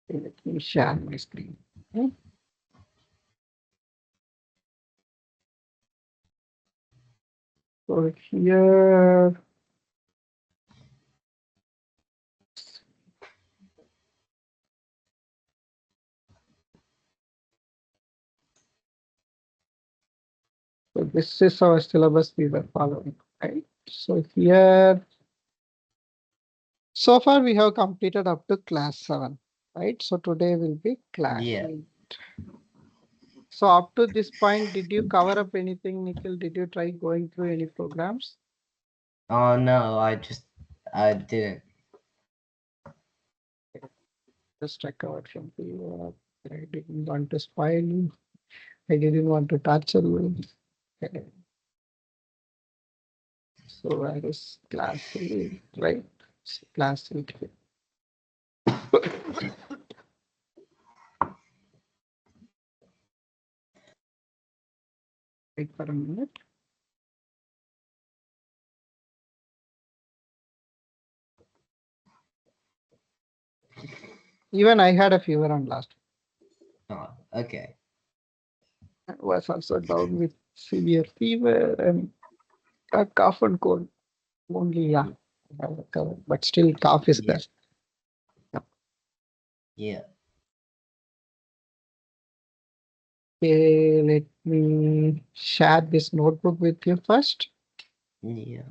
Let me share my screen. Okay. So here, so this is our syllabus we were following, right? So here, so far we have completed up to class 7, right? So today will be class Yeah. 8. So up to this point, did you cover up anything, Nikhil? Did you try going through any programs? Oh no, I didn't. Just check out from the. I didn't want to spoil you. I didn't want to torture you. Okay. So where is class 8, right? So class 8. Wait for a minute. Even I had a fever on last. Oh, okay. I was also down with severe fever and a cough and cold. Only, yeah, I have recovered, but still cough is there. Yeah. Yeah. Okay, let me share this notebook with you first. Yeah.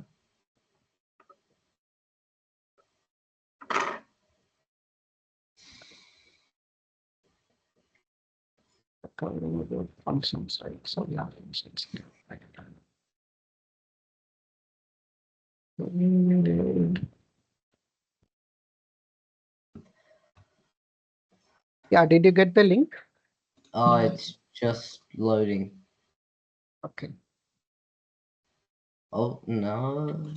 Covering the functions, right? So yeah, functions. Right. Yeah, did you get the link? Oh, it's just loading. Okay. Oh no,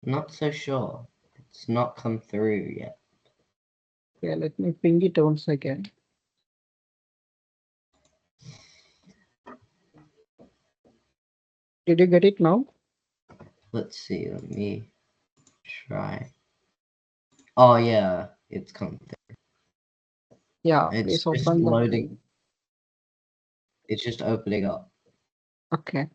not so sure. It's not come through yet. Yeah, let me ping it once again. Did you get it now? Let's see. Let me try. Oh yeah, it's come through. Yeah, It's please just open the loading. link. It's just opening up. Okay.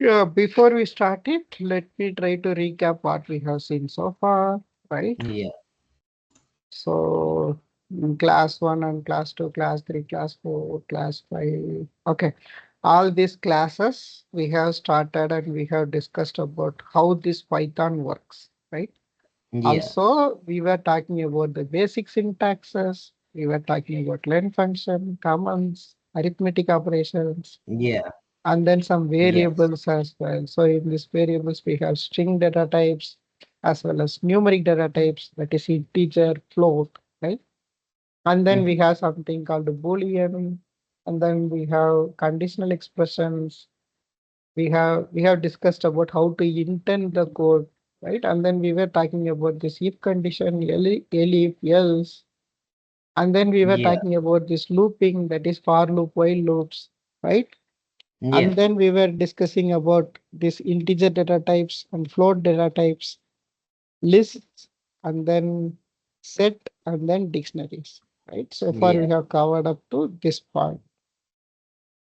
Yeah, before we start it, let me try to recap what we have seen so far, right? Yeah. So class 1 and class 2, class 3, class 4, class 5. Okay. All these classes we have started and we have discussed about how this Python works, right? Yeah. Also, we were talking about the basic syntaxes. We were talking about len function, commands, arithmetic operations, Yeah. and then some Yes. variables as well. So in these variables, we have string data types as well as numeric data types, that is integer, float, right? And then we Hmm. have something called a Boolean, and then we have conditional expressions. We have discussed about how to intend the code, right? And then we were talking about this if condition, elif, else, and then we were Yeah. talking about this looping, that is for loop, while loops, right? And Yeah. then we were discussing about this integer data types and float data types, lists, and then set, and then dictionaries, right? So far we Yeah. have covered up to this part.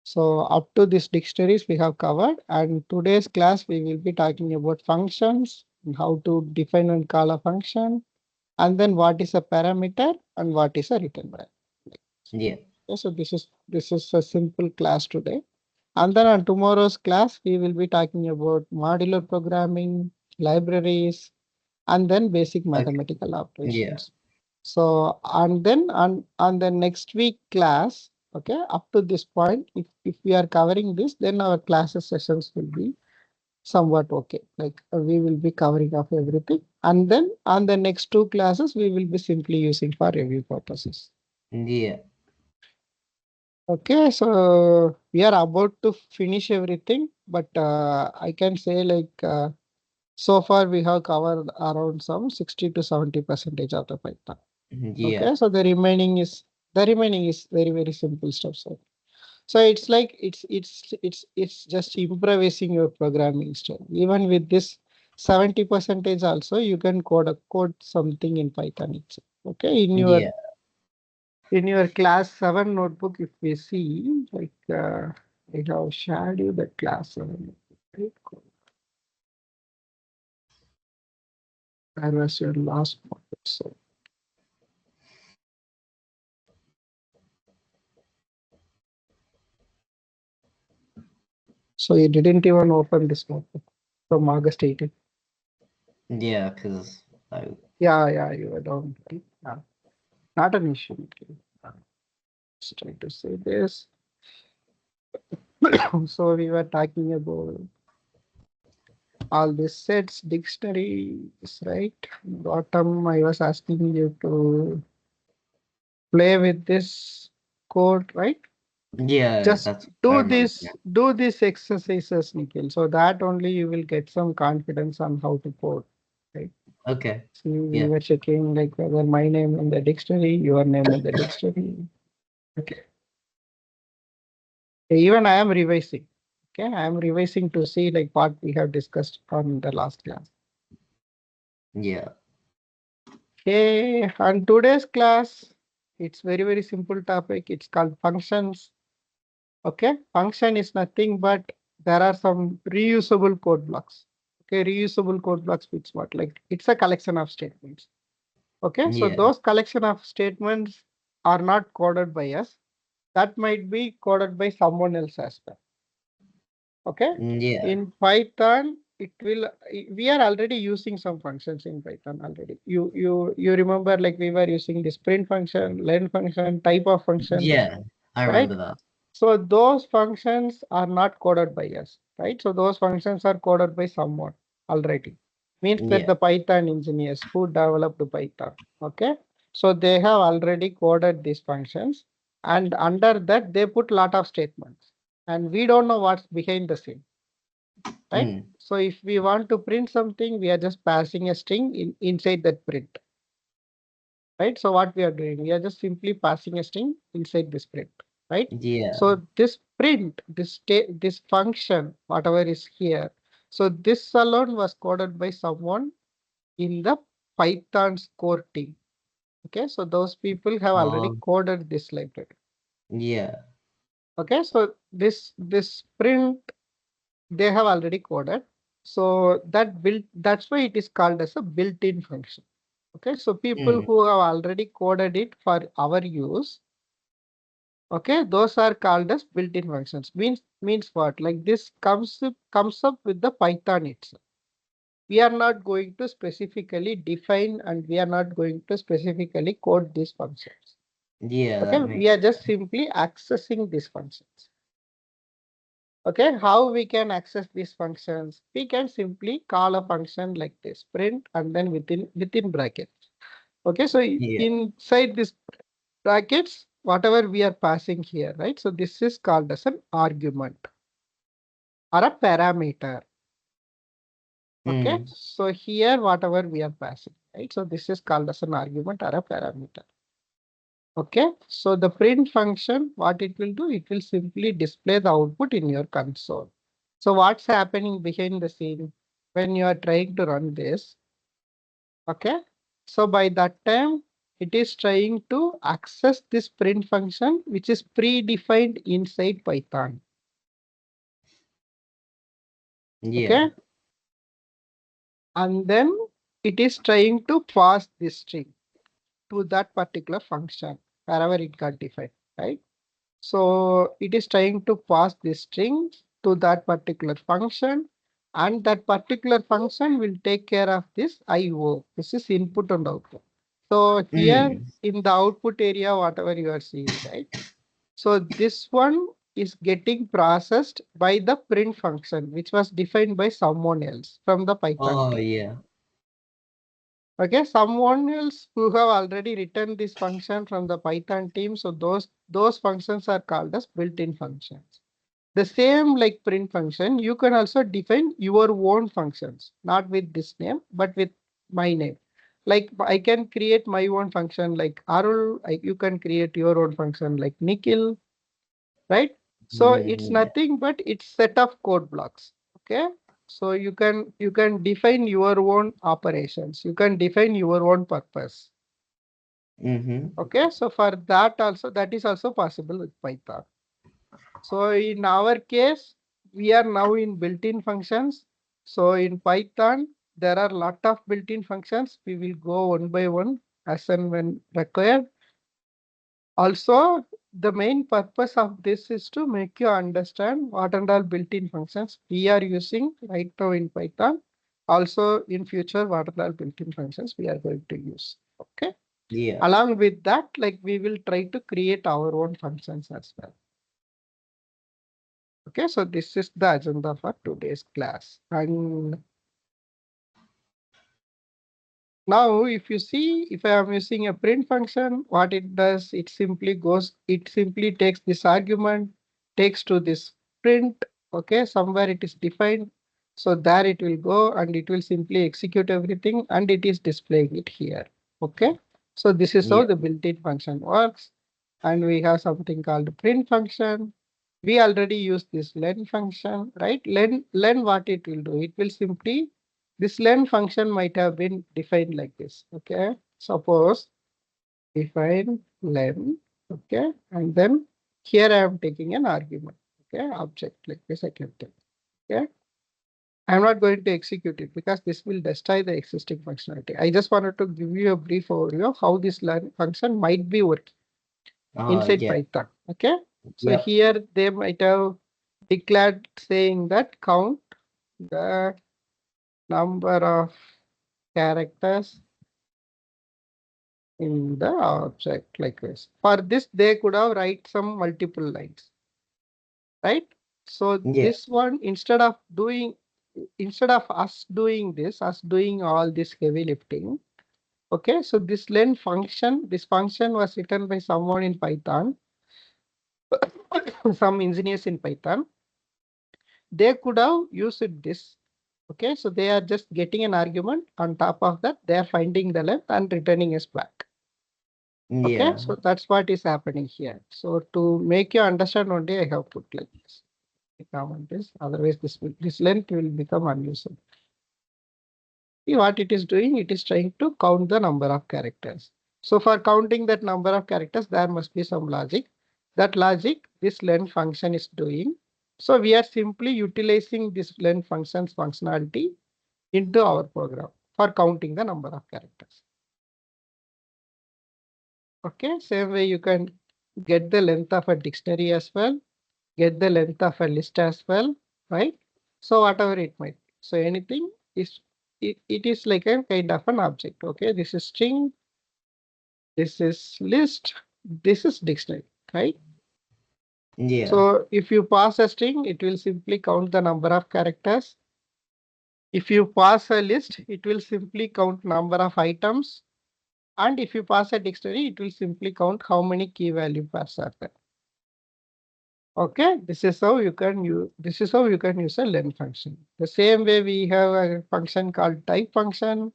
So up to this dictionaries we have covered, and today's class we will be talking about functions and how to define and call a function, and then what is a parameter and what is a return variable. Yeah. Okay, so this is a simple class today. And then on tomorrow's class, we will be talking about modular programming, libraries, and then basic Okay. mathematical Yeah. operations. So, and then on the next week class, okay, up to this point, if we are covering this, then our classes sessions will be somewhat okay. Like we will be covering up everything. And then on the next two classes, we will be simply using for review purposes. Yeah. Okay, so we are about to finish everything. but I can say like so far we have covered around some 60 to 70 percentage of the Python. Yeah. Okay, so the remaining is very very simple stuff. So it's like it's just improvising your programming style. Even with this 70 percentage also, you can code something in Python itself. Okay, Yeah. in your class 7 notebook, if we see like I have shared you the class 7 notebook. That was your last one. So you didn't even open this notebook from August 18. Yeah, because I Yeah, you were down. Right? Yeah, not an issue. Okay. Just trying to say this. So we were talking about all these sets, dictionaries, right? Bottom, I was asking you to play with this code, right? yeah, Just that's I remember now. do these exercises, Nikhil. So that only you will get some confidence on how to code, right? Okay. So we Yeah. were checking like whether my name in the dictionary, your name in the dictionary. Okay. Even I am revising. Okay, I am revising to see like what we have discussed on the last class. Yeah. Okay, on today's class, it's very, very simple topic. It's called functions. Okay, function is nothing but there are some reusable code blocks. Okay, reusable code blocks means what? Like it's a collection of statements. Okay, so Yeah. those collection of statements are not coded by us. That might be coded by someone else as well. Okay, Yeah. in Python, it will. We are already using some functions in Python already. You remember like we were using this print function, len function, type of function, Yeah. I right? remember that. So those functions are not coded by us, right? So those functions are coded by someone already. Means that Yeah. the Python engineers who developed Python, okay? So they have already coded these functions, and under that they put lot of statements, and we don't know what's behind the scene, right? Mm. So if we want to print something, we are just passing a string inside that print, right? So what we are doing, we are just simply passing a string inside this print, right? Yeah. So this print, this function, whatever is here, so this alone was coded by someone in the Python's core team. Okay, so those people have already Oh, coded this library. yeah. Okay, so this print they have already coded. So that's why it is called as a built-in function. Okay, so people Mm. who have already coded it for our use, okay, those are called as built-in functions. Means what? Like this comes up with the Python itself. We are not going to specifically define and we are not going to specifically code these functions. Yeah, Okay, that we makes are just simply accessing these functions. Okay, how we can access these functions? We can simply call a function like this, print, and then within brackets. Okay, so yeah. inside this brackets, whatever we are passing here, right? So this is called as an argument or a parameter. Okay, Mm. so here whatever we are passing, right? So this is called as an argument or a parameter. Okay, so the print function, what it will do, it will simply display the output in your console. So what's happening behind the scene when you are trying to run this? Okay, so by that time, it is trying to access this print function, which is predefined inside Python. Yeah. Okay, and then it is trying to pass this string to that particular function wherever it got defined, right? So it is trying to pass this string to that particular function, and that particular function will take care of this IO. This is input and output. So here Mm. in the output area, whatever you are seeing, right? So this one is getting processed by the print function, which was defined by someone else from the Python Oh, team. yeah. Okay, someone else who have already written this function from the Python team. So those functions are called as built-in functions. The same like print function, you can also define your own functions, not with this name, but with my name. Like I can create my own function like Arul, you can create your own function like Nikhil, right? So it's Yeah. nothing but it's set of code blocks. Okay. So you can define your own operations. You can define your own purpose. Mm-hmm. Okay. So for that also, that is also possible with Python. So in our case, we are now in built-in functions. So in Python, there are a lot of built-in functions. We will go one by one as and when required. Also, the main purpose of this is to make you understand what and all built-in functions we are using right now in Python. Also, in future, what are all built-in functions we are going to use. Okay. Yeah. Along with that, like we will try to create our own functions as well. Okay, so this is the agenda for today's class. And now if you see, if I am using a print function, what it does, it simply takes this argument, takes to this print, okay, somewhere it is defined. So there it will go and it will simply execute everything and it is displaying it here. Okay, so this is how Yeah. the built-in function works. And we have something called print function. We already use this len function, right? Len what it will do? It will simply, this len function might have been defined like this. Okay. Suppose define len. Okay. And then here I am taking an argument. Okay. Object like this I can take. Okay. I'm not going to execute it because this will destroy the existing functionality. I just wanted to give you a brief overview of how this len function might be working inside Yeah. Python. Okay. So Yep. here they might have declared saying that count the number of characters in the object like this. For this, they could have write some multiple lines, right? So Yeah. this one, instead of us doing all this heavy lifting, okay, so this function was written by someone in Python, some engineers in Python. They could have used this. Okay, so they are just getting an argument. On top of that, they are finding the length and returning us back. Okay, Yeah. so that's what is happening here. So to make you understand only, I have put like this. Comment this, otherwise this length will become unusable. See what it is doing? It is trying to count the number of characters. So for counting that number of characters, there must be some logic. That logic, this len function is doing. So we are simply utilizing this len function's functionality into our program for counting the number of characters. Okay, same way you can get the length of a dictionary as well, get the length of a list as well, right? So whatever it might be. So anything is, it is like a kind of an object. Okay, this is string, this is list, this is dictionary, right? Yeah. So if you pass a string, it will simply count the number of characters. If you pass a list, it will simply count number of items. And if you pass a dictionary, it will simply count how many key value pairs are there. Okay, this is how you can use a len function. The same way we have a function called type function.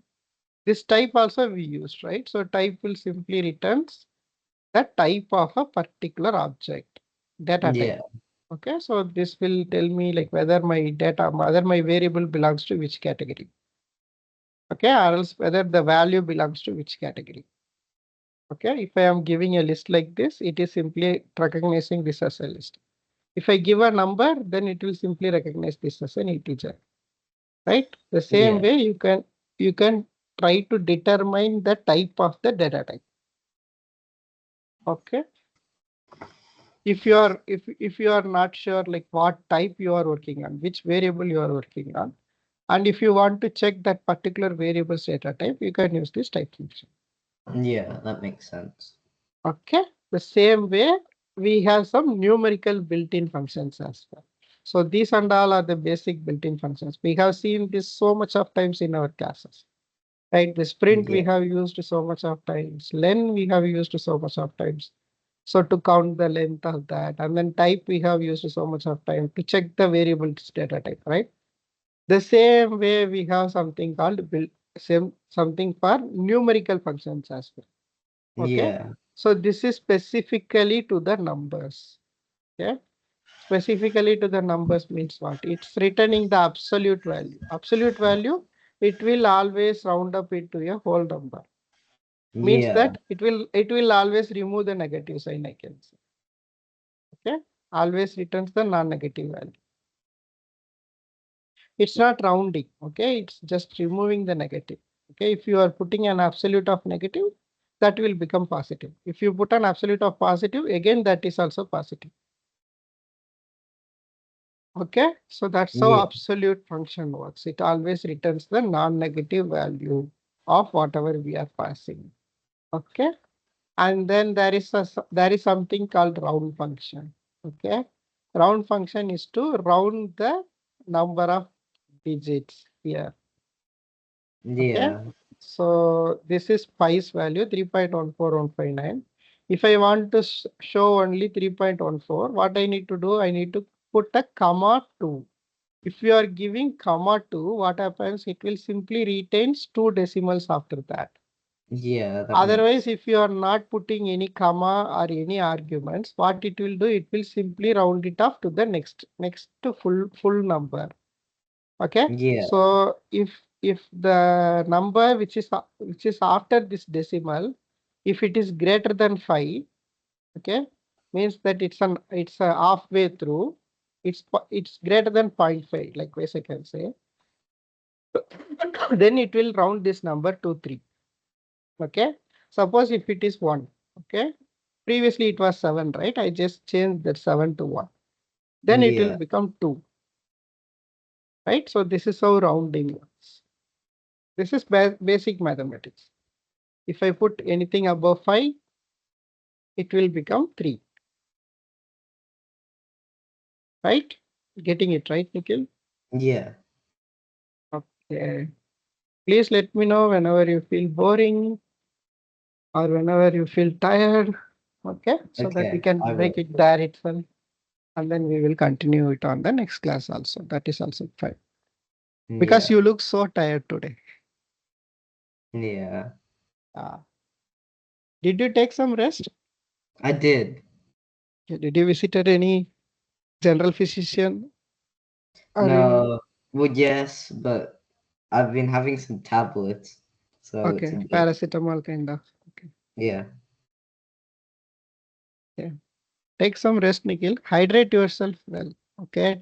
This type also we use, right? So type will simply returns the type of a particular object, data type. Yeah. Okay, so this will tell me like whether my variable belongs to which category. Okay, or else whether the value belongs to which category. Okay, if I am giving a list like this, it is simply recognizing this as a list. If I give a number, then it will simply recognize this as an integer, right? The same Yeah. way you can try to determine the type of the data type. Okay. If you are not sure like what type you are working on, which variable you are working on, and if you want to check that particular variable's data type, you can use this type function. Yeah. That makes sense. Okay. The same way we have some numerical built-in functions as well. So these and all are the basic built-in functions. We have seen this so much of times in our classes, right? The sprint we Yeah. have used so much of times. Len we have used so much of times. So to count the length of that, and then type, we have used so much of time to check the variables data type, right? The same way we have something called build, same something for numerical functions as well. Okay. Yeah. So this is specifically to the numbers. Okay. Specifically to the numbers means what? It's returning the absolute value. Absolute value, it will always round up into a whole number. Means Yeah. that it will always remove the negative sign, I can say. Okay. Always returns the non-negative value. It's not rounding. Okay. It's just removing the negative. Okay. If you are putting an absolute of negative, that will become positive. If you put an absolute of positive, again, that is also positive. Okay, so that's how Yeah. absolute function works. It always returns the non-negative value of whatever we are passing. Okay, and then there is something called round function. Okay, round function is to round the number of digits here. Okay, Yeah. so this is pi's value 3.14159. If I want to show only 3.14, what I need to do? I need to put a comma 2. If you are giving comma 2, what happens? It will simply retains two decimals after that. Yeah. That Otherwise, makes. if you are not putting any comma or any arguments, what it will do? It will simply round it off to the next to full number. Okay. Yeah. So if the number which is after this decimal, if it is greater than 5, okay, means that it's a halfway through. It's greater than 0.5, like ways I can say. Then it will round this number to 3. Okay. Suppose if it is 1. Okay. Previously it was 7, right? I just changed that 7 to 1. Then it will Yeah. become 2. Right. So this is how rounding works. This is basic mathematics. If I put anything above 5, it will become 3. Right? Getting it right, Nikhil? Yeah. Okay. Please let me know whenever you feel boring or whenever you feel tired. Okay. So that we Okay. can I break will. it there itself. And then we will continue it on the next class also. That is also fine. Because Yeah. you look so tired today. Yeah. Uh, did you take some rest? I did. Did you visit any general physician or any? No. Well, yes, but I've been having some tablets, so it's a Okay, bit. paracetamol kind of. Okay, Yeah. yeah. Take some rest, Nikhil. Hydrate yourself well. Okay,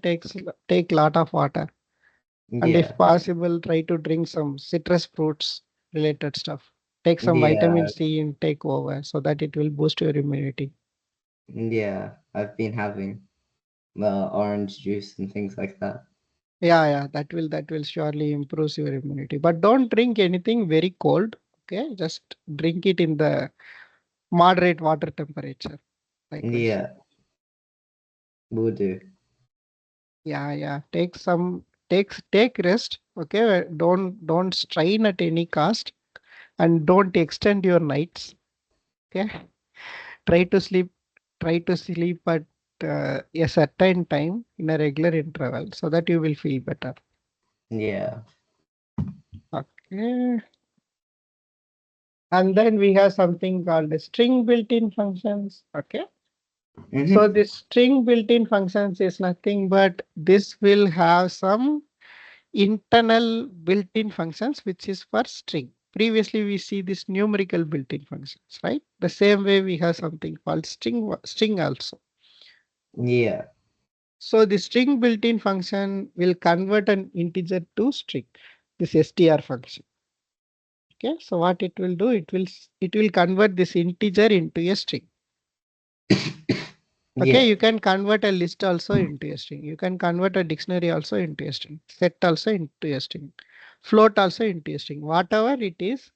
take lot of water, and if Yeah. possible, try to drink some citrus fruits related stuff. Take some vitamin Yeah. C and take over so that it will boost your immunity. Yeah. I've been having orange juice and things like that. Yeah, that will surely improve your immunity. But don't drink anything very cold. Okay, just drink it in the moderate water temperature. Likewise. Yeah. Will do. Yeah. Take rest. Okay, don't strain at any cost, and don't extend your nights. Okay, try to sleep. Try to sleep at a certain time in a regular interval so that you will feel better. Yeah. Okay. And then we have something called the string built-in functions. Okay. So Mm-hmm. this string built-in functions is nothing but this will have some internal built-in functions, which is for string. Previously, we see this numerical built-in functions, right? The same way we have something called string also. Yeah. So the string built-in function will convert an integer to string, this str function. Okay. So what it will do, it will convert this integer into a string. Okay, Yeah. you can convert a list also into a string. You can convert a dictionary also into a string. Set also into a string. Float also into a string. Whatever it is,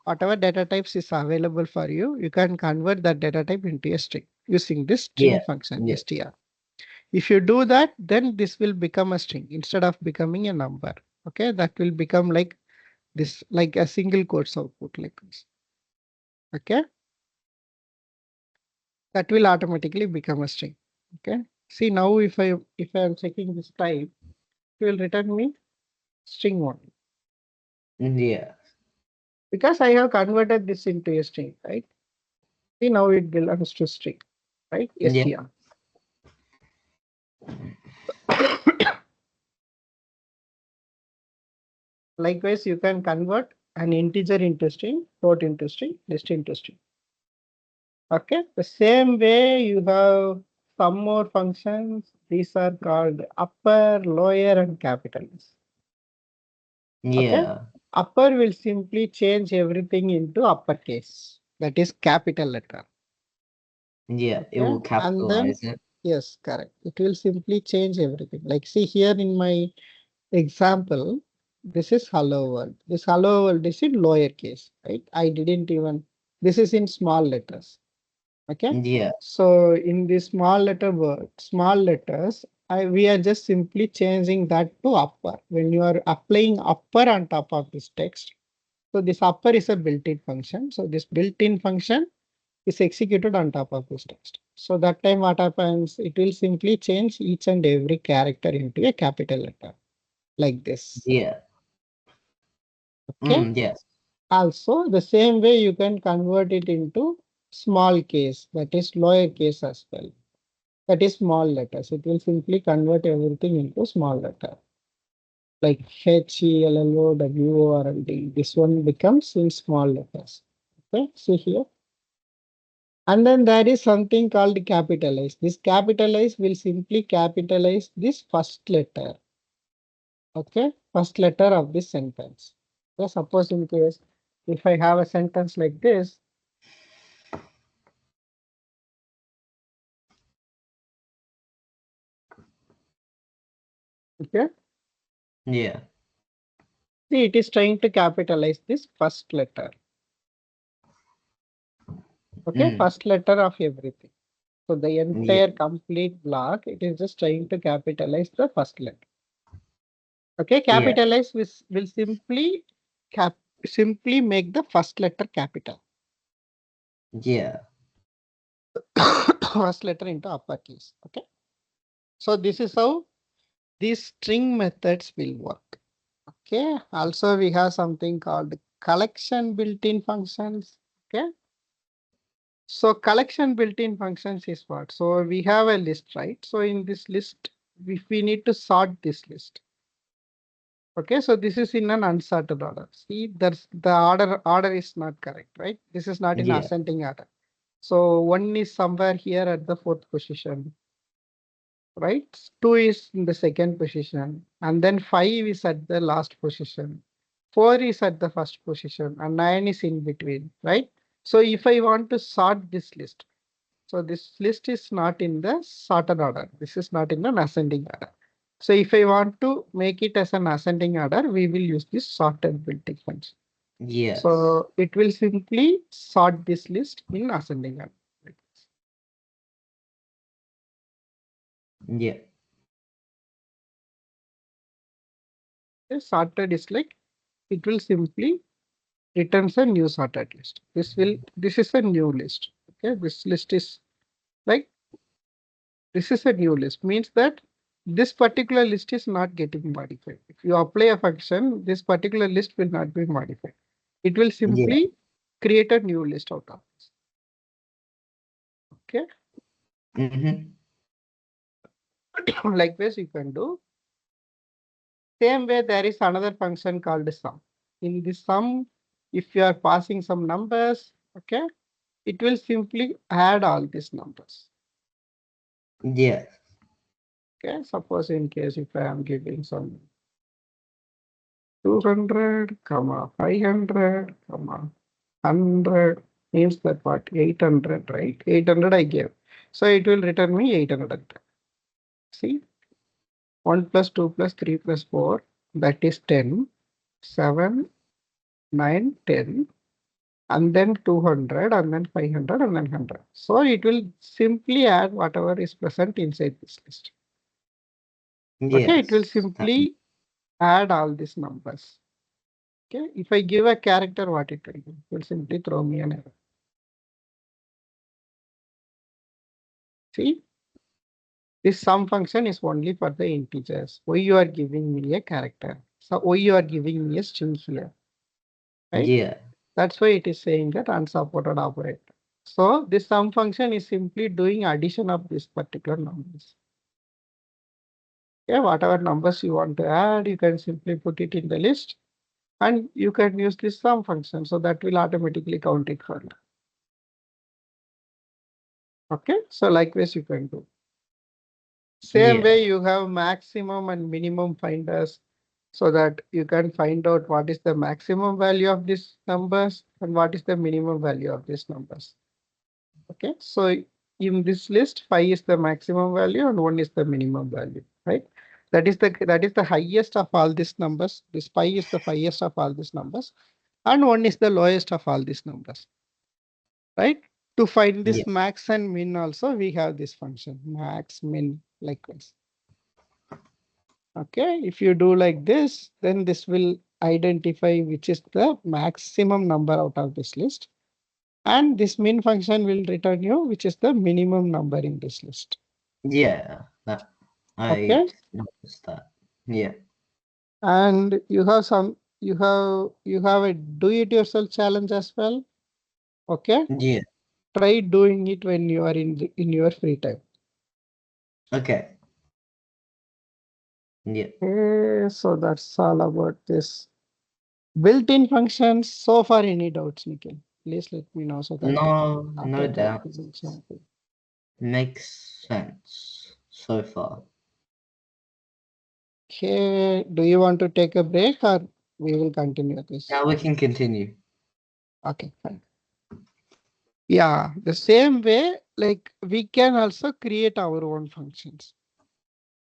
whatever data types is available for you, you can convert that data type into a string using this Yeah. string function, Yeah. str. If you do that, then this will become a string instead of becoming a number. Okay, that will become like this, like a single quotes output like this. Okay. that will automatically become a string. Okay. See now if I am checking this type, it will return me string one Yeah. because I have converted this into a string, right? See now it belongs to string, right? Yeah. str. Likewise, you can convert an integer into string, float into string, list into string. Okay. The same way you have some more functions. These are called upper, lower, and capitals. Okay. Yeah. Upper will simply change everything into uppercase. That is capital letter. Yeah. It Okay. will And then, capitalize it. yes, correct. It will simply change everything. Like see here in my example, this is hello world. This hello world is in lowercase, right? I didn't even, this is in small letters. Okay. Yeah. So in this small letter word, small letters, we are just simply changing that to upper. When you are applying upper on top of this text, so this upper is a built-in function. So this built-in function is executed on top of this text. So that time what happens, it will simply change each and every character into a capital letter like this. Yeah. Okay. Yes. Also, the same way you can convert it into small case, that is lower case as well. That is small letters. It will simply convert everything into small letter. Like HELLOWORLD. This one becomes in small letters. Okay, see here. And then there is something called capitalize. This capitalize will simply capitalize this first letter. Okay, first letter of this sentence. So suppose in case if I have a sentence like this, okay, Yeah. see it is trying to capitalize this first letter. Okay, Mm. first letter of everything. So the Yeah. entire complete block, it is just trying to capitalize the first letter. Okay, Yeah. capitalize will simply cap simply make the first letter capital. Yeah. First letter into uppercase. Okay. So this is how these string methods will work. Okay. Also, we have something called collection built-in functions. Okay. So collection built-in functions is what? So we have a list, right? So in this list, if we need to sort this list. Okay, so this is in an unsorted order. See, there's the order is not correct, right? This is not in Yeah. ascending order. So one is somewhere here at the fourth position, right? Two is in the second position, and then five is at the last position. Four is at the first position, and nine is in between, right? So if I want to sort this list, so this list is not in the sorted order. This is not in an ascending order. So if I want to make it as an ascending order, we will use this sorted built-in function. Yes. So it will simply sort this list in ascending order. Yeah. Okay, sorted is like it will simply returns a new sorted list. This is a new list. Okay, this list is like this is a new list means that this particular list is not getting modified. If you apply a function, this particular list will not be modified. It will Yeah. simply create a new list out of this. Okay. Mm-hmm. Likewise, you can do. Same way, there is another function called sum. In this sum, if you are passing some numbers, okay, it will simply add all these numbers. Yeah. Okay, suppose in case if I am giving some 200, comma 500, comma 100 means that what 800, right? 800 I gave. So it will return me 800. See, 1 plus 2 plus 3 plus 4, that is 10, 7, 9, 10, and then 200, and then 500, and then 100. So it will simply add whatever is present inside this list. Okay, it will Yes. simply add all these numbers. Okay, if I give a character, what it will do? It will simply throw me an error. See, this sum function is only for the integers. Why you are giving me a character? So why you are giving me a string here, right? Yeah. That's why it is saying that unsupported operator. So this sum function is simply doing addition of these particular numbers. Yeah, whatever numbers you want to add, you can simply put it in the list and you can use this sum function. So that will automatically count it for you. Okay, so likewise you can do. Same Yeah. way you have maximum and minimum finders so that you can find out what is the maximum value of these numbers and what is the minimum value of these numbers. Okay, so in this list, 5 is the maximum value and 1 is the minimum value, right? That is the highest of all these numbers. This pi is the highest of all these numbers, and 1 is the lowest of all these numbers, right? To find Yeah. this max and min also, we have this function, max, min, likewise. Okay, if you do like this, then this will identify which is the maximum number out of this list. And this min function will return you, which is the minimum number in this list. Yeah. That I Okay. noticed that. Yeah. And you have a do it yourself challenge as well. Okay. Yeah. Try doing it when you are in your free time. Okay. Yeah. Okay, so that's all about this. Built-in functions. So far, any doubts, Nikhil? Please let me know so that No, after no that doubt. we will jump in. Makes sense so far. Okay, do you want to take a break or we will continue this? Now we can continue. Okay, fine. Yeah, the same way, like we can also create our own functions.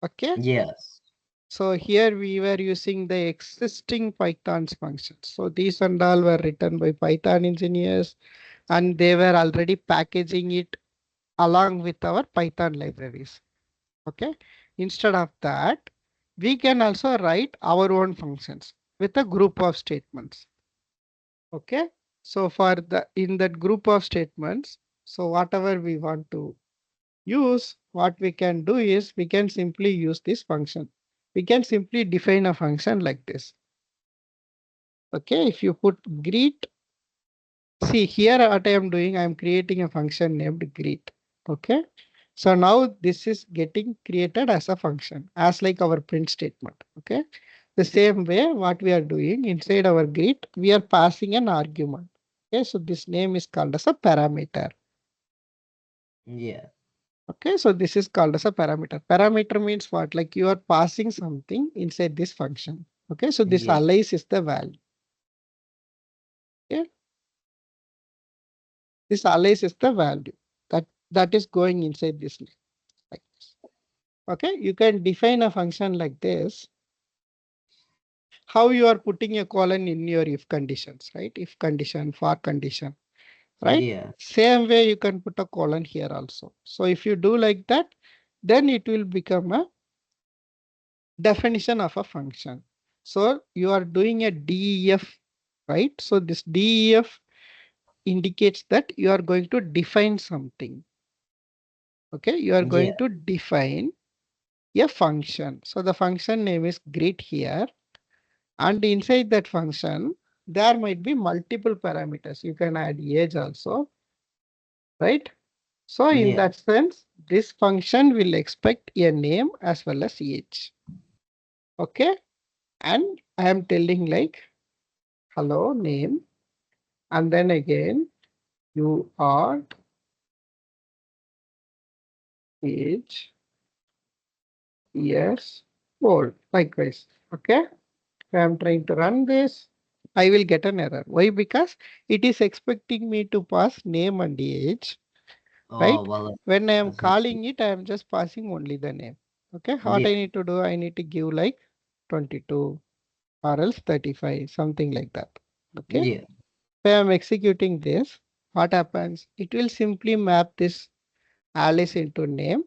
Okay, Yes. so here we were using the existing Python's functions. So these and all were written by Python engineers and they were already packaging it along with our Python libraries. Okay, instead of that, we can also write our own functions with a group of statements. Okay, so for the in that group of statements, so whatever we want to use, what we can do is we can simply use this function. We can simply define a function like this. Okay, if you put greet, see here what I am doing, I am creating a function named greet. Okay, so now this is getting created as a function, as like our print statement. Okay, the same way what we are doing inside our greet, we are passing an argument. Okay, so this name is called as a parameter. Yeah. Okay, so this is called as a parameter. Parameter means what? Like you are passing something inside this function. Okay, so this Yeah. alias is the value. Okay, this alias is the value that is going inside this list, like this. Okay, you can define a function like this. How you are putting a colon in your if conditions, right? If condition, for condition, right? Yeah. Same way you can put a colon here also. So if you do like that, then it will become a definition of a function. So you are doing a DEF, right? So this DEF indicates that you are going to define something. Okay, you are Yeah. going to define a function. So the function name is greet here. And inside that function, there might be multiple parameters. You can add age also, right? So in Yeah. that sense, this function will expect a name as well as age. Okay. And I am telling like hello name. And then again, you are age years old. Likewise. Okay. If I am trying to run this, I will get an error. Why? Because it is expecting me to pass name and age, Oh, right? well, When I am that's not good. calling it, I am just passing only the name. Okay. What Yeah. I need to do, I need to give like 22 or else 35, something like that. Okay. Yeah. If I am executing this, what happens? It will simply map this Alice into name.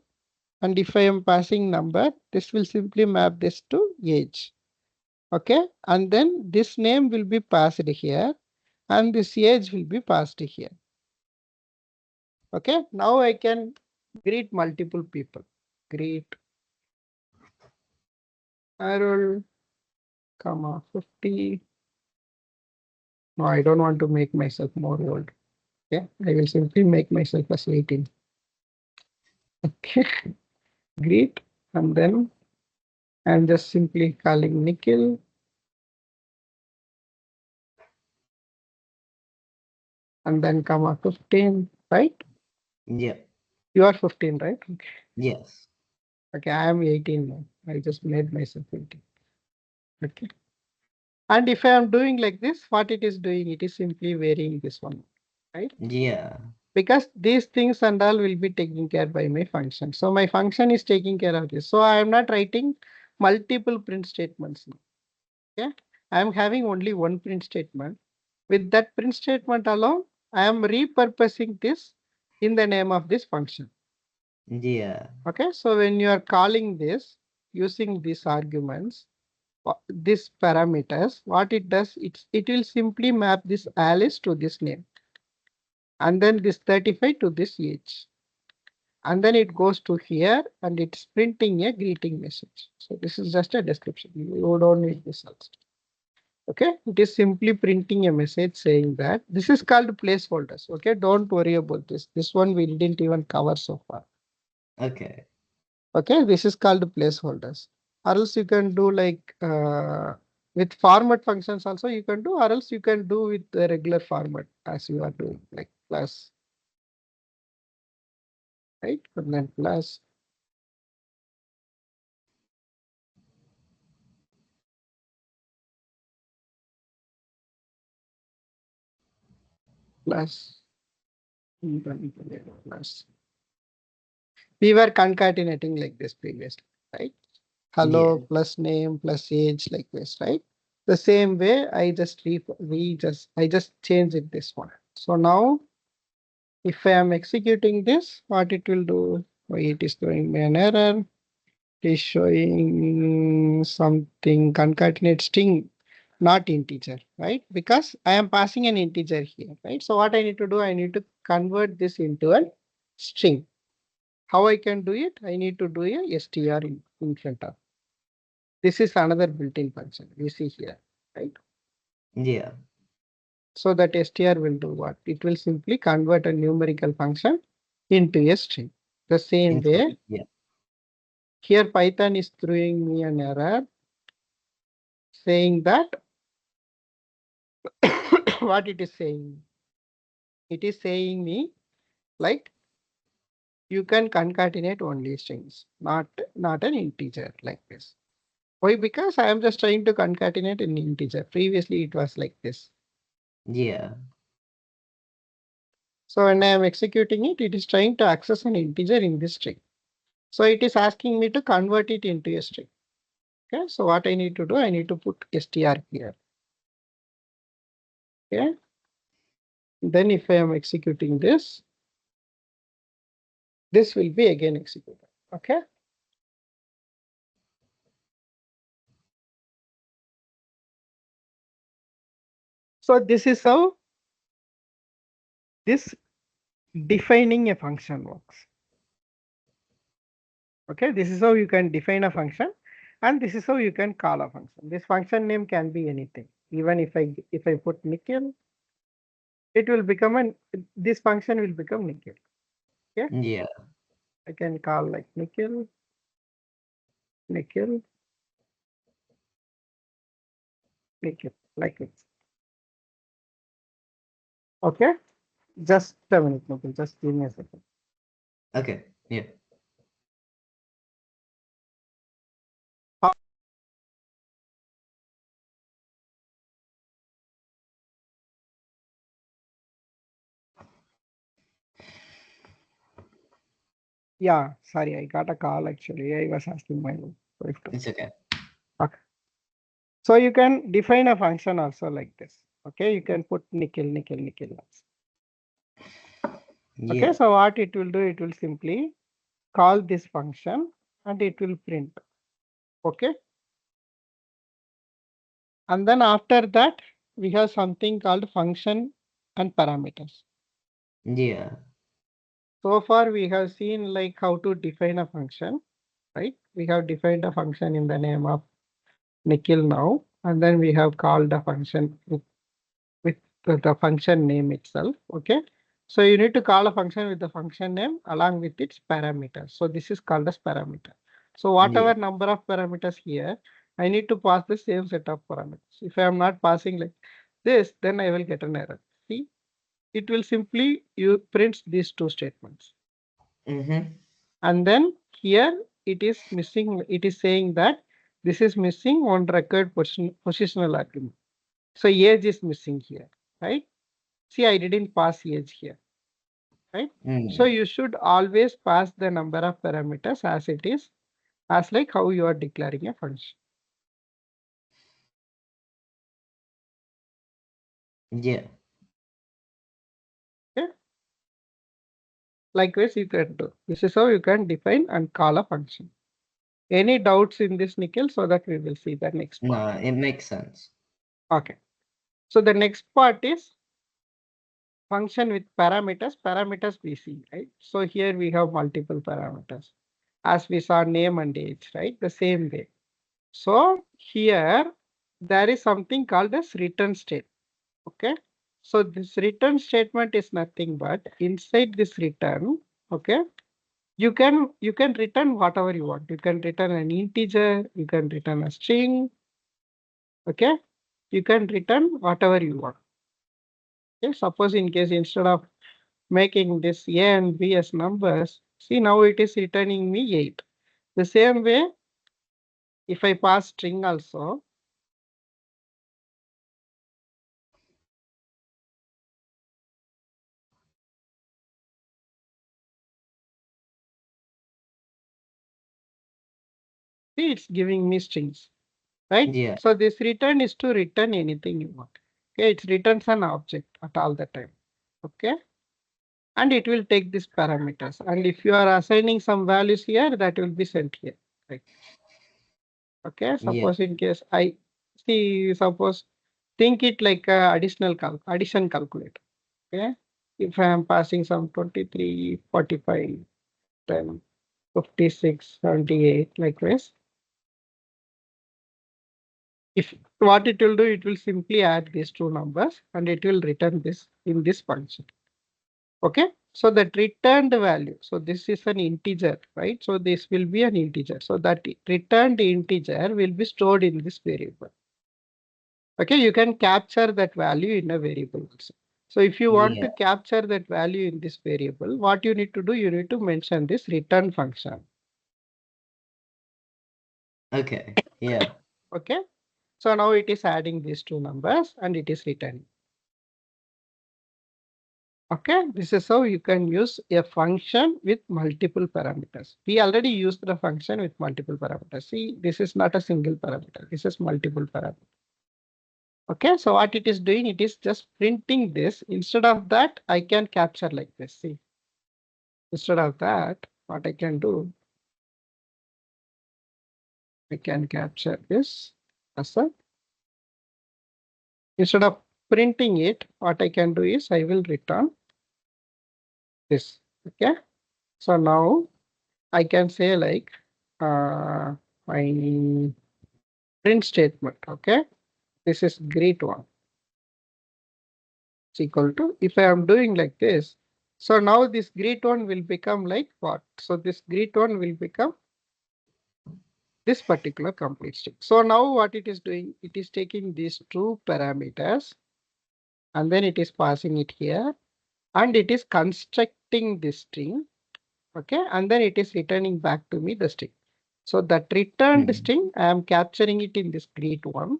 And if I am passing number, this will simply map this to age. Okay. And then this name will be passed here and this age will be passed here. Okay. Now I can Greet multiple people. Greet Harold, comma 50. No, I don't want to make myself more old. Okay, I will simply make myself as 18. Okay, greet, and then I'm just simply calling Nikhil, and then comma 15, right? Yeah. You are 15, right? Okay. Yes. Okay, I am 18 now. I just made myself 18. Okay. And if I am doing like this, what it is doing, it is simply varying this one, right? Yeah. Because these things and all will be taken care by my function. So my function is taking care of this. So I am not writing multiple print statements now. Okay. I am having only one print statement. With that print statement alone, I am repurposing this in the name of this function. Yeah. Okay. So when you are calling this using these arguments, these parameters, what it does, it will simply map this Alice to this name, and then this 35 to this age. And then it goes to here and it's printing a greeting message. So this is just a description. You don't need this also. Okay, it is simply printing a message saying that this is called placeholders. Okay, don't worry about this. This one we didn't even cover so far. Okay. Okay, this is called placeholders. Or else you can do like with format functions also you can do, or else you can do with the regular format as you are doing, like plus, right? And then plus, and then plus. We were concatenating like this previously, right? Yeah. Hello plus name plus age like this, right? The same way I just I just change it this one. So now if I am executing this, what it will do? Oh, it is throwing me an error. It is showing something concatenate string, not integer, right? Because I am passing an integer here, right? So what I need to do, I need to convert this into a string. How I can do it? I need to do a str in front of. This is another built-in function you see here, right? Yeah. So that str will do what? It will simply convert a numerical function into a string. The same way, Yeah. here Python is throwing me an error saying that what it is saying? It is saying me like you can concatenate only strings, not an integer like this. Why? Because I am just trying to concatenate an integer. Previously, it was like this. Yeah. So when I am executing it, it is trying to access an integer in this string. So it is asking me to convert it into a string. Okay. So what I need to do, I need to put str here. Okay. Then if I am executing this will be again executed. Okay. So this is how this defining a function works. Okay. This is how you can define a function, and this is how you can call a function. This function name can be anything. Even if I put Nikhil, it will become an this function will become Nikhil. Okay. Yeah. I can call like Nikhil, Nikhil, like this. Okay. Just a minute, Nikhil. Just give me a second. Okay. Yeah. Yeah, sorry, I got a call actually. I was asking my wife to. It's okay. Okay. So you can define a function also like this. Okay, you can put Nikhil. Okay, Yeah. so what it will do, it will simply call this function and it will print. Okay. And then after that, we have something called function and parameters. Yeah. So far we have seen like how to define a function, right? We have defined a function in the name of Nikhil now, and then we have called a function with the function name itself. Okay. So you need to call a function with the function name along with its parameters. So this is called as parameter. So Yeah. whatever number of parameters here, I need to pass the same set of parameters. If I am not passing like this, then I will get an error. See, it will simply you prints these two statements. Mm-hmm. And then here it is missing, it is saying that this is missing one record positional argument. So age is missing here, right? See, I didn't pass age here, right? So Mm. you should always pass the number of parameters as it is, as like how you are declaring a function. Yeah. Okay. Likewise, you can do. This is how you can define and call a function. Any doubts in this, Nikhil, so that we will see the next part. No, it makes sense. Okay. So the next part is function with parameters. Parameters we see, right? So here we have multiple parameters. As we saw name and age, right? The same way. So here there is something called as return state. Okay. So this return statement is nothing but inside this return, okay, you can return whatever you want. You can return an integer, you can return a string, okay, you can return whatever you want. Okay, suppose in case instead of making this a and b as numbers, see now it is returning me 8. The same way, if I pass string also, see it's giving me strings, right? Yeah. So this return is to return anything you want. Okay, it returns an object at all the time. Okay, and it will take these parameters. And if you are assigning some values here, that will be sent here. Right. Okay, Yeah. suppose in case I see, suppose think it like a addition calculator. Okay, if I am passing some 23, 45, then 56, 78, like this. If what it will do, it will simply add these two numbers and it will return this in this function. Okay. So that returned value. So this is an integer, right? So this will be an integer. So that returned integer will be stored in this variable. Okay. You can capture that value in a variable also. So if you want Yeah. to capture that value in this variable, what you need to do, you need to mention this return function. Okay. Yeah. Okay. So now it is adding these two numbers and it is returning. Okay, this is how you can use a function with multiple parameters. We already used the function with multiple parameters. See, this is not a single parameter. This is multiple parameters. Okay, so what it is doing, it is just printing this. Instead of that, I can capture like this. See, instead of that, what I can do, I can capture this as a, instead of printing it, what I can do is I will return this. Okay, so now I can say like my print statement. Okay, this is great one. It's equal to, if I am doing like this, so now this great one will become like what? So this great one will become this particular complete string. So now what it is doing, it is taking these two parameters and then it is passing it here and it is constructing this string. Okay, and then it is returning back to me the string. So that returned Mm. string, I am capturing it in this great one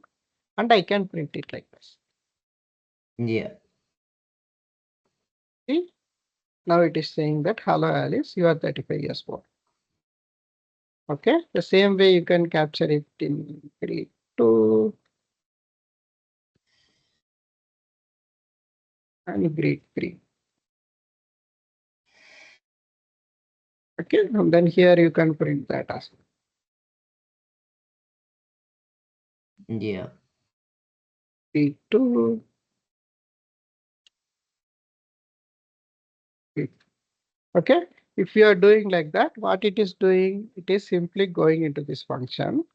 and I can print it like this. Yeah. See, now it is saying that hello Alice, you are 35 years old. Okay, the same way you can capture it in grade 2 and grade 3. Okay, and then here you can print that as well. Yeah. Grade 2, grade Okay. If you are doing like that, what it is doing, it is simply going into this function.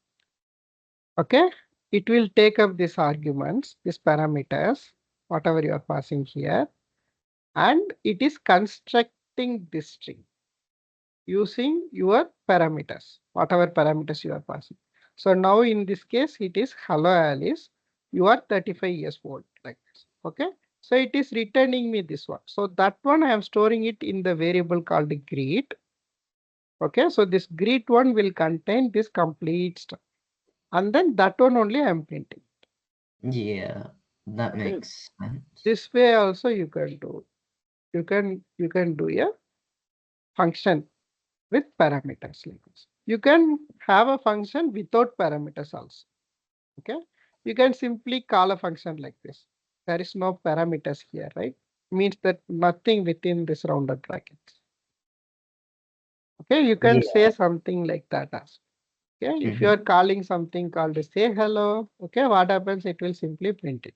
Okay. It will take up these arguments, these parameters, whatever you are passing here, and it is constructing this string using your parameters, whatever parameters you are passing. So now in this case, it is hello Alice, you are 35 years old, like this. Okay. So it is returning me this one. So that one I am storing it in the variable called greet. Okay. So this greet one will contain this complete stuff. And then that one only I am printing. Yeah, that Okay. makes sense. This way also you can do. You can do a function with parameters like this. You can have a function without parameters also. Okay. You can simply call a function like this. There is no parameters here, right? Means that nothing within this rounded brackets. Okay. You can Yeah. say something like that as. Okay. If you Mm-hmm. are calling something called say hello, okay, what happens? It will simply print it.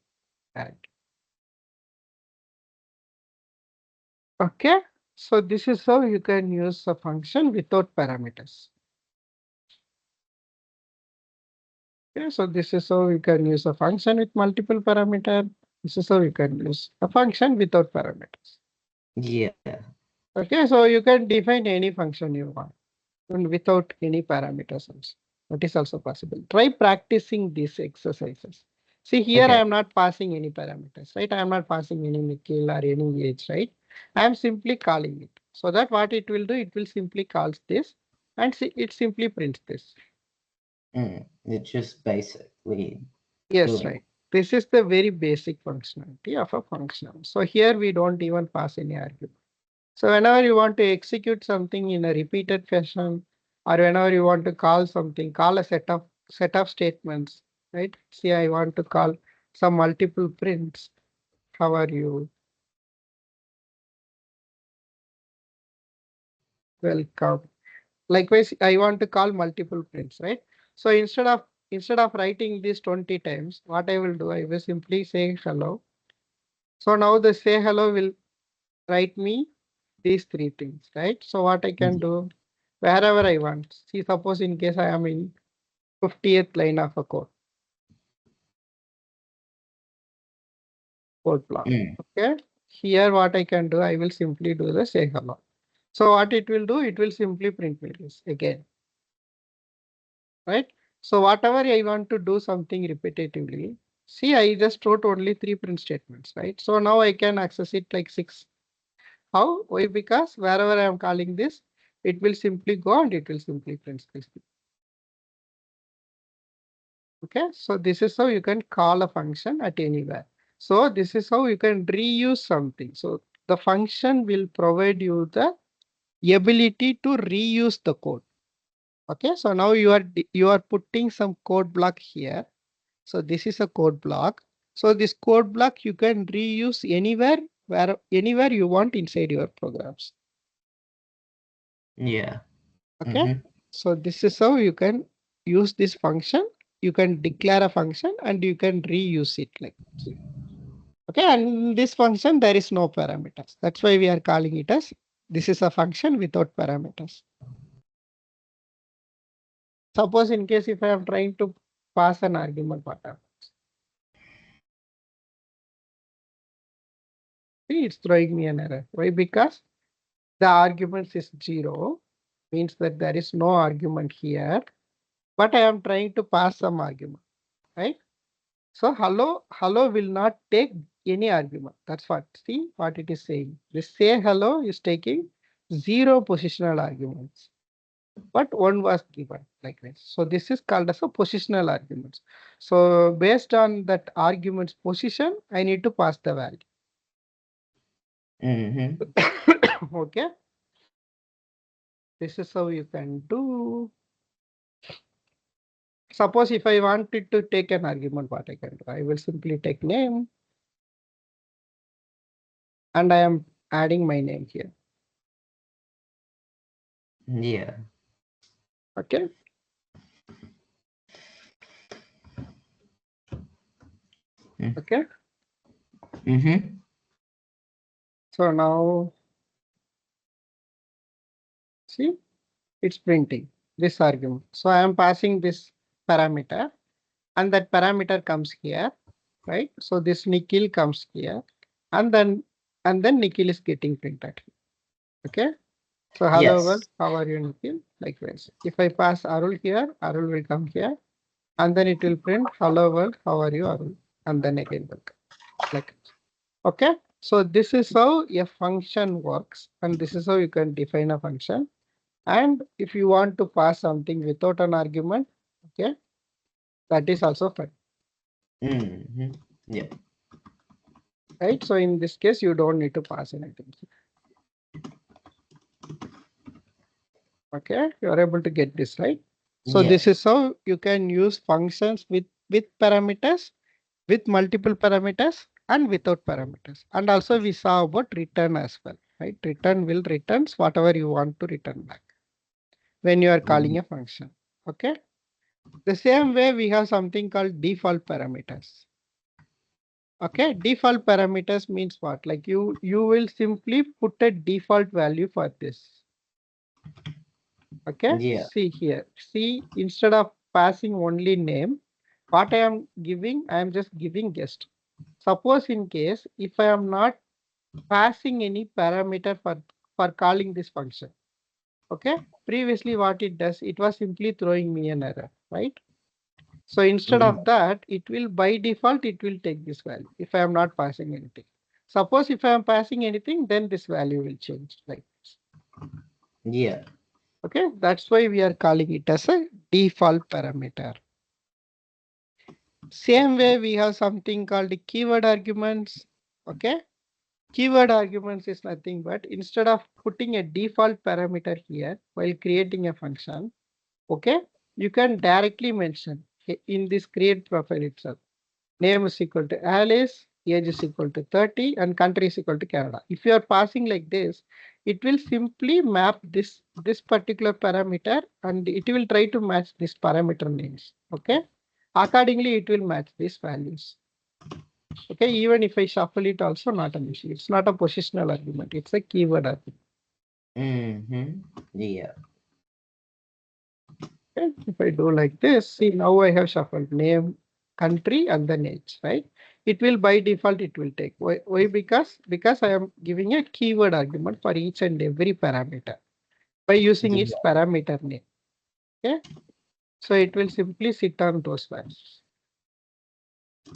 Correct. Okay. So this is how you can use a function without parameters. Okay, so this is how you can use a function with multiple parameter. This is how you can use a function without parameters. Yeah. Okay, so you can define any function you want and without any parameters also. That is also possible. Try practicing these exercises. See here I Okay. am not passing any parameters, right? I am not passing any Nikhil or any age, right? I am simply calling it. So that what it will do, it will simply calls this and see, it simply prints this. It's just basically Yes, doing. right. This is the very basic functionality of a function. So here we don't even pass any argument. So whenever you want to execute something in a repeated fashion, or whenever you want to call something, call a set of statements, right? See, I want to call some multiple prints. How are you? Welcome. Likewise, I want to call multiple prints, right? So instead of writing this 20 times, what I will do, I will simply say hello. So now the say hello will write me these three things, right? So what I can do wherever I want. See, suppose in case I am in 50th line of a code block. Mm. Okay. Here what I can do, I will simply do the say hello. So what it will do, it will simply print me this again, right? So whatever I want to do something repetitively, see, I just wrote only three print statements, right? So now I can access it like six. How? Why? Because wherever I am calling this, it will simply go and it will simply print this. Okay, so this is how you can call a function at anywhere. So this is how you can reuse something. So the function will provide you the ability to reuse the code. Okay, so now you are putting some code block here. So this is a code block. So this code block you can reuse anywhere you want inside your programs. Yeah. Okay, Mm-hmm. so this is how you can use this function. You can declare a function and you can reuse it like this. Okay, and this function there is no parameters. That's why we are calling it as this is a function without parameters. Suppose in case if I am trying to pass an argument, what happens? See, it's throwing me an error. Why? Because the arguments is 0, means that there is no argument here, but I am trying to pass some argument, right? So hello will not take any argument. That's what, see what it is saying. This say hello is taking 0 positional arguments, but one was given like this. So this is called as a positional arguments. So based on that argument's position, I need to pass the value. Mm-hmm. Okay, this is how you can do. Suppose if I wanted to take an argument, what I can do, I will simply take name and I am adding my name here. Yeah. Okay. Okay. Mm-hmm. So now See, it's printing this argument. So I am passing this parameter, and that parameter comes here, right? So this Nikhil comes here, and then Nikhil is getting printed. Okay. So hello world, Yes. how are you, Nikhil? Likewise. If I pass Arul here, Arul will come here, and then it will print hello world, how are you, Arul? And then again will come. Like okay. So this is how a function works, and this is how you can define a function. And if you want to pass something without an argument, okay, that is also fine, Mm-hmm. Yeah. right? So in this case, you don't need to pass anything. Okay, you are able to get this, right? So Yeah. this is how you can use functions with parameters, with multiple parameters, and without parameters. And also we saw about return as well, right? Return will returns whatever you want to return back when you are calling a function. Okay. The same way we have something called default parameters. Okay, default parameters means what? Like you will simply put a default value for this. Okay, Yeah. see here. See, instead of passing only name, what I am giving, I am just giving guest. Suppose in case if I am not passing any parameter for calling this function. Okay, previously what it does, it was simply throwing me an error, right? So instead Yeah. of that, it will by default, it will take this value if I am not passing anything. Suppose if I am passing anything, then this value will change like this. Yeah. Okay, that's why we are calling it as a default parameter. Same way we have something called keyword arguments. Okay, keyword arguments is nothing but instead of putting a default parameter here while creating a function, okay, you can directly mention in this create profile itself. Name is equal to Alice, age is equal to 30, and country is equal to Canada. If you are passing like this, it will simply map this particular parameter and it will try to match this parameter names. Okay. Accordingly, it will match these values. Okay. Even if I shuffle it, also not an issue. It's not a positional argument. It's a keyword argument. Mm-hmm. Yeah. Okay? If I do like this, see now I have shuffled name, country, and then age, right? It will by default, it will take. Why? Because I am giving a keyword argument for each and every parameter by using its Yeah. parameter name. Okay. So it will simply sit on those values.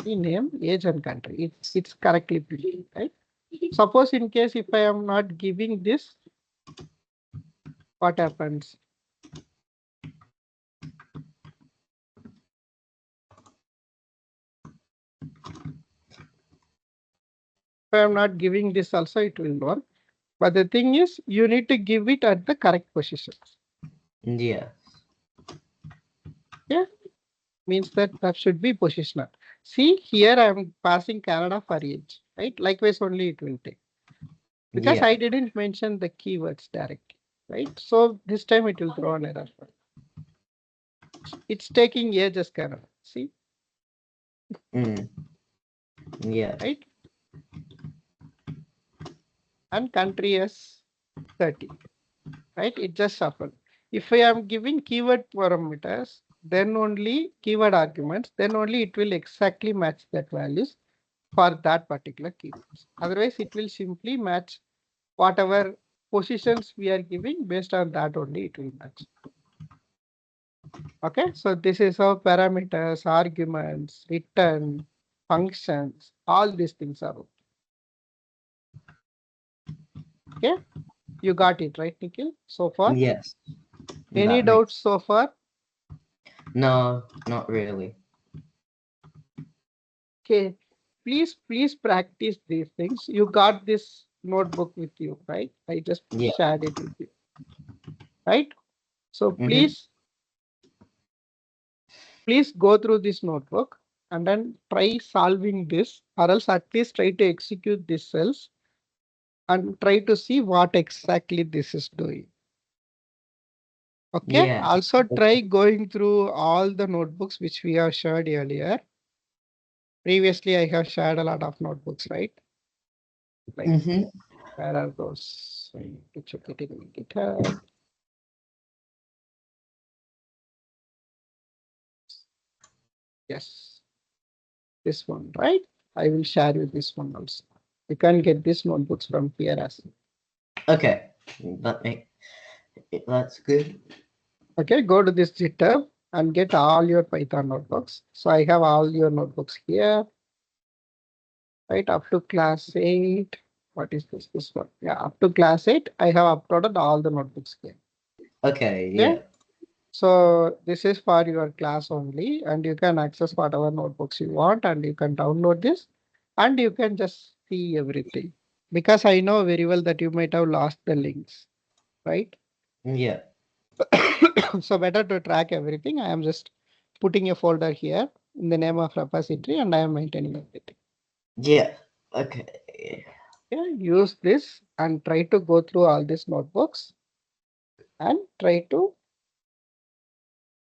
The name, age, and country. It's correctly built, right? Suppose in case if I am not giving this, what happens? If I am not giving this also, it will work. But the thing is, you need to give it at the correct position. Yeah. Yeah, means that should be positional. See, here I am passing Canada for age, right? Likewise, only it will take because Yeah. I didn't mention the keywords directly, right? So this time it will throw an error. It's taking age as Canada. See, Mm. Yeah. right? And country as 30, right? It just shuffled. If I am giving keyword parameters, then only keyword arguments, then only it will exactly match that values for that particular keywords. Otherwise, it will simply match whatever positions we are giving based on that only it will match. Okay, so this is how parameters, arguments, return, functions, all these things are. Okay, you got it right, Nikhil? So far, Yes. any That doubts makes. so far? No, not really. Okay, please practice these things. You got this notebook with you, right? I just Yeah. shared it with you, right? So Mm-hmm. please go through this notebook and then try solving this, or else at least try to execute these cells and try to see what exactly this is doing. Okay, Yeah. also try going through all the notebooks which we have shared earlier. Previously I have shared a lot of notebooks, right? Like Mm-hmm. where are those? I need to check it in GitHub. Yes, this one, right? I will share you this one also. You can get these notebooks from here as well. Okay, let me. That's good. Okay, go to this GitHub and get all your Python notebooks. So I have all your notebooks here, right? Up to class 8. What is this? This one. Yeah, up to class 8, I have uploaded all the notebooks here. Okay, Okay. yeah, So this is for your class only, and you can access whatever notebooks you want, and you can download this, and you can just see everything. Because I know very well that you might have lost the links, right? yeah, So better to track everything. I am just putting a folder here in the name of repository, and I am maintaining everything. yeah. Okay, Yeah, use this and try to go through all these notebooks and try to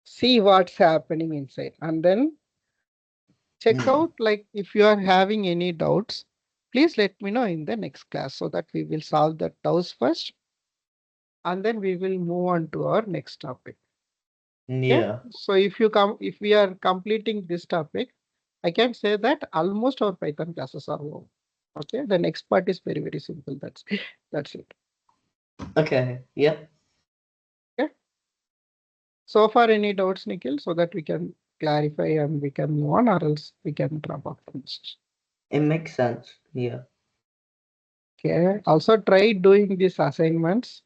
see what's happening inside, and then check mm, out, like, if you are having any doubts, please let me know in the next class so that we will solve the doubts first, and then we will move on to our next topic. Okay, yeah, so if we are completing this topic, I can say that almost our Python classes are over. Okay, the next part is very, very simple. That's it. okay, yeah. Okay, so far any doubts, Nikhil, so that we can clarify and we can move on, or else we can drop off from this. It makes sense. Yeah, Okay, also try doing these assignments.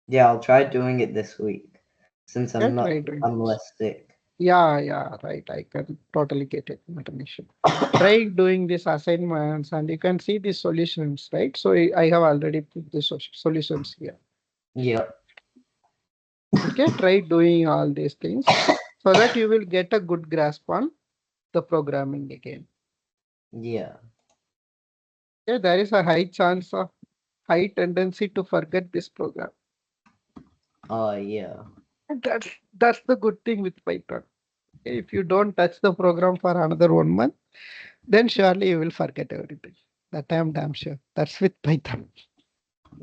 yeah. I'll try doing it this week since Okay, try doing I'm this. less sick. Yeah, right. I can totally get it. Not an issue. Try doing these assignments and you can see the solutions, right? So I have already put the solutions here. Yeah, Okay, try doing all these things so that you will get a good grasp on the programming again. yeah. Okay, there is a high chance of high tendency to forget this program. Oh, yeah, And that's the good thing with Python. Okay, if you don't touch the program for another 1 month, then surely you will forget everything. That I am damn sure. That's with Python.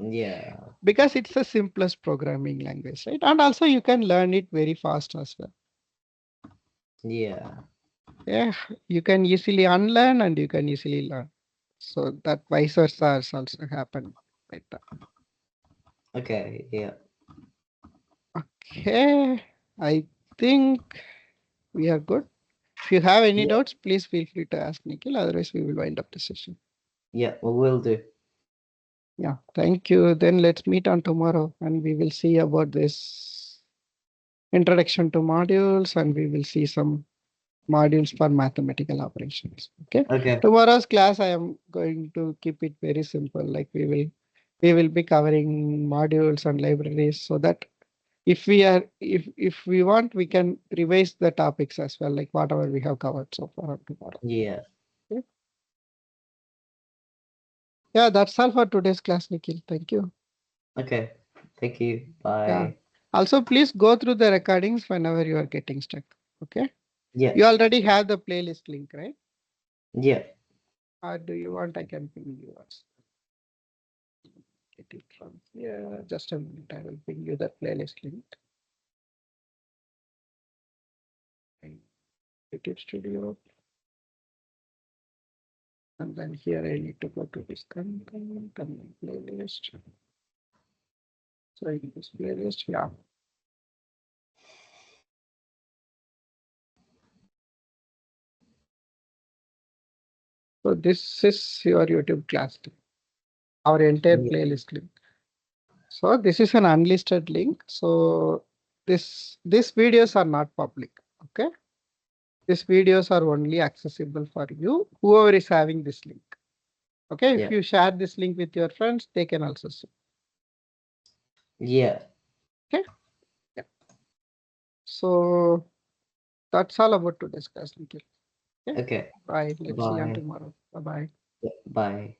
yeah, Because it's the simplest programming language, right? And also you can learn it very fast as well. yeah. Yeah, you can easily unlearn and you can easily learn. So that vice versa has also happened. Right. Okay, yeah, Okay, I think we are good. If you have any yeah, doubts, please feel free to ask Nikhil. Otherwise, we will wind up the session. yeah. Well, will do. Yeah, thank you. Then let's meet on tomorrow and we will see about this introduction to modules and we will see some modules for mathematical operations. Okay. Okay, Tomorrow's class, I am going to keep it very simple. Like we will be covering modules and libraries so that if we want, we can revise the topics as well, like whatever we have covered so far on tomorrow. yeah. Okay. Yeah, that's all for today's class, Nikhil. Thank you. Okay. Thank you. Yeah. Bye. Also, please go through the recordings whenever you are getting stuck. Okay. Yeah, You already have the playlist link, right? yeah. Or do you want I can ping you? Get it from here. Just a minute. I will ping you the playlist link. YouTube Studio. And then here I need to go to this content and playlist. So in this playlist, yeah. So this is your YouTube class, our entire Yeah, playlist link. So this is an unlisted link. So these videos are not public. Okay. These videos are only accessible for you, whoever is having this link. Okay. If yeah, you share this link with your friends, they can also see. yeah. Okay. Yeah. So that's all about today's class, Nikhil. Okay. Okay. Bye. Let's see you on Bye. tomorrow. Bye bye. Yeah, bye.